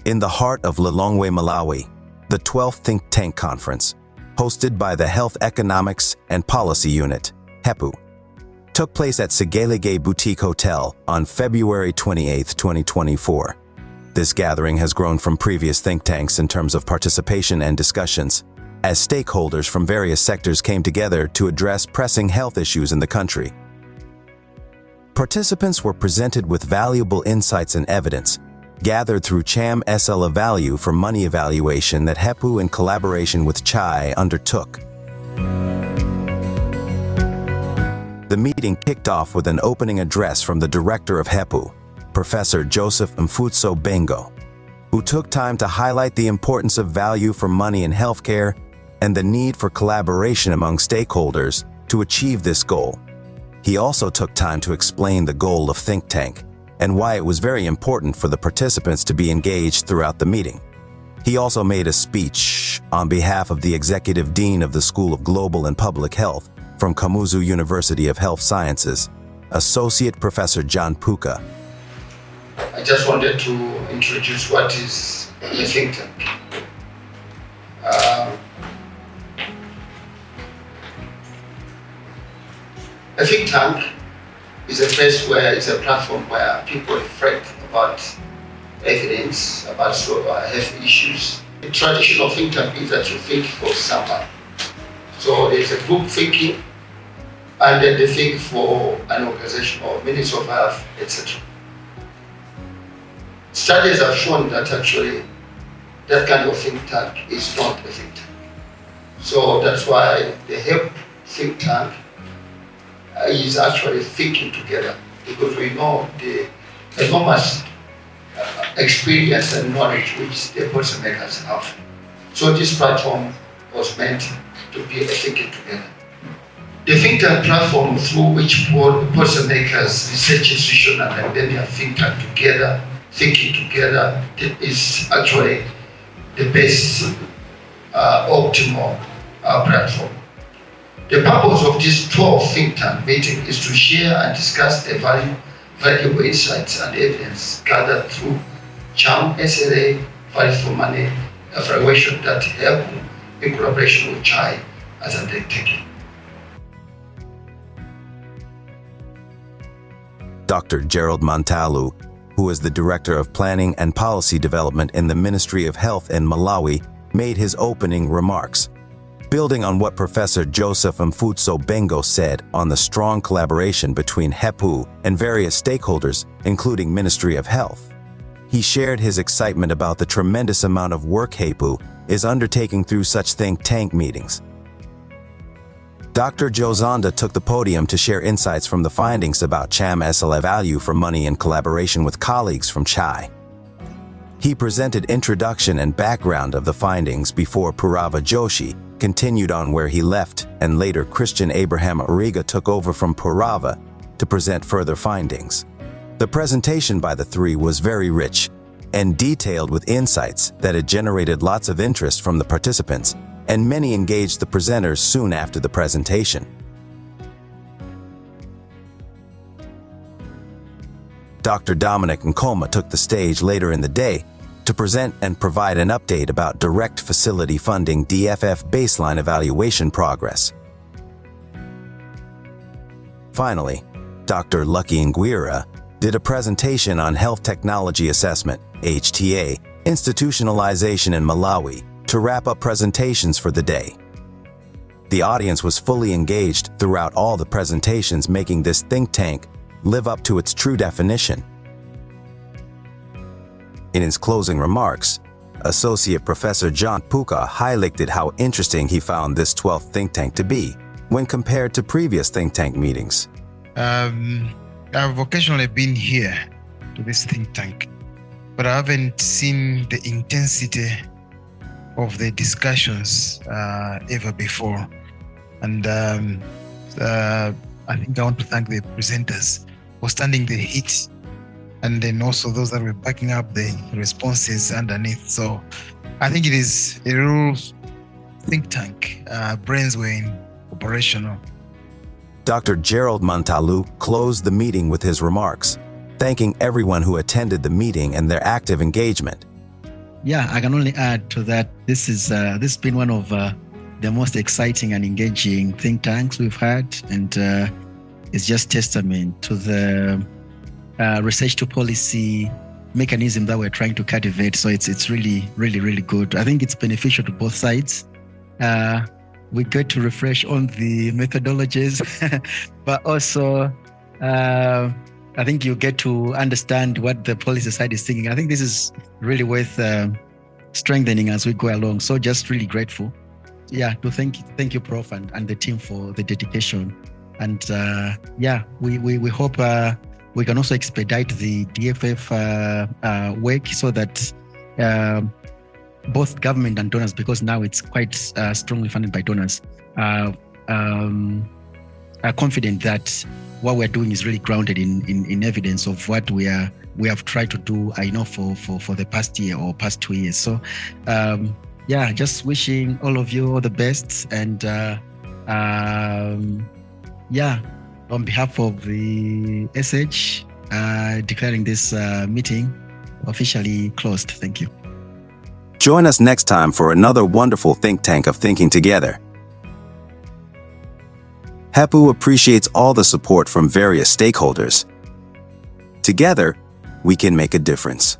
In the heart of Lilongwe, Malawi, the 12th Think Tank Conference, hosted by the Health Economics and Policy Unit, HEPU, took place at Segelige Boutique Hotel on February 28, 2024. This gathering has grown from previous think tanks in terms of participation and discussions, as stakeholders from various sectors came together to address pressing health issues in the country. Participants were presented with valuable insights and evidence, gathered through CHAM SLA Value for money evaluation that HEPU in collaboration with CHAI undertook. The meeting kicked off with an opening address from the director of HEPU, Professor Joseph Mfutso Bengo, who took time to highlight the importance of value for money in healthcare and the need for collaboration among stakeholders to achieve this goal. He also took time to explain the goal of Think Tank and why it was very important for the participants to be engaged throughout the meeting. He also made a speech on behalf of the Executive Dean of the School of Global and Public Health from Kamuzu University of Health Sciences, Associate Professor John Puka. I just wanted to introduce what is a think tank. A think tank is a place where it's a platform where people reflect about evidence, about health issues. The traditional think tank is that you think for somebody. So there's a group thinking, and then they think for an organization or Ministry of Health, etc. Studies have shown that actually that kind of think tank is not a think tank. So that's why the HEPU think tank is actually thinking together, because we know the enormous experience and knowledge which the policymakers have. So this platform was meant to be a thinking together. The think tank platform through which policymakers, research institutions, and academia think tank together, thinking together, is actually the best optimal platform. The purpose of this 12th think tank meeting is to share and discuss the valuable insights and evidence gathered through CHAM SLA Value for money evaluation that HEPU in collaboration with CHAI has undertaken. Dr. Gerald Montalu, who is the Director of Planning and Policy Development in the Ministry of Health in Malawi, made his opening remarks. Building on what Professor Joseph Mfutso Bengo said on the strong collaboration between HEPU and various stakeholders, including Ministry of Health, he shared his excitement about the tremendous amount of work HEPU is undertaking through such think tank meetings. Dr. Jozanda took the podium to share insights from the findings about CHAM SLA Value for money in collaboration with colleagues from CHAI. He presented introduction and background of the findings before Purava Joshi continued on where he left, and later Christian Abraham Ariga took over from Purava to present further findings. The presentation by the three was very rich and detailed with insights that had generated lots of interest from the participants, and many engaged the presenters soon after the presentation. Dr. Dominic Nkoma took the stage later in the day to present and provide an update about direct facility funding DFF baseline evaluation progress. Finally, Dr. Lucky Ngwira did a presentation on Health Technology Assessment, HTA, institutionalization in Malawi, to wrap up presentations for the day. The audience was fully engaged throughout all the presentations, making this think tank live up to its true definition. In his closing remarks, Associate Professor John Puka highlighted how interesting he found this 12th think tank to be when compared to previous think tank meetings. I've occasionally been here to this think tank, but I haven't seen the intensity of the discussions ever before. And I think I want to thank the presenters for standing the heat, and then also those that were backing up the responses underneath. So I think it is a real think tank. Brains were operational. Dr. Gerald Montalu closed the meeting with his remarks, thanking everyone who attended the meeting and their active engagement. yeah, I can only add to that. This has been one of the most exciting and engaging think tanks we've had, and it's just testament to the research to policy mechanism that we're trying to cultivate. So it's really, really, really good. I think it's beneficial to both sides. We get to refresh on the methodologies, but also I think you get to understand what the policy side is thinking. I think this is really worth strengthening as we go along. So just really grateful. Yeah, to thank you, Prof, and the team for the dedication. And yeah, we hope we can also expedite the DFF work so that both government and donors, because now it's quite strongly funded by donors, are confident that what we're doing is really grounded in evidence of what we have tried to do, I know, for the past year or past 2 years. So yeah, just wishing all of you all the best, and yeah, on behalf of the SH, declaring this meeting officially closed. Thank you. Join us next time for another wonderful think tank of thinking together. HEPU appreciates all the support from various stakeholders. Together, we can make a difference.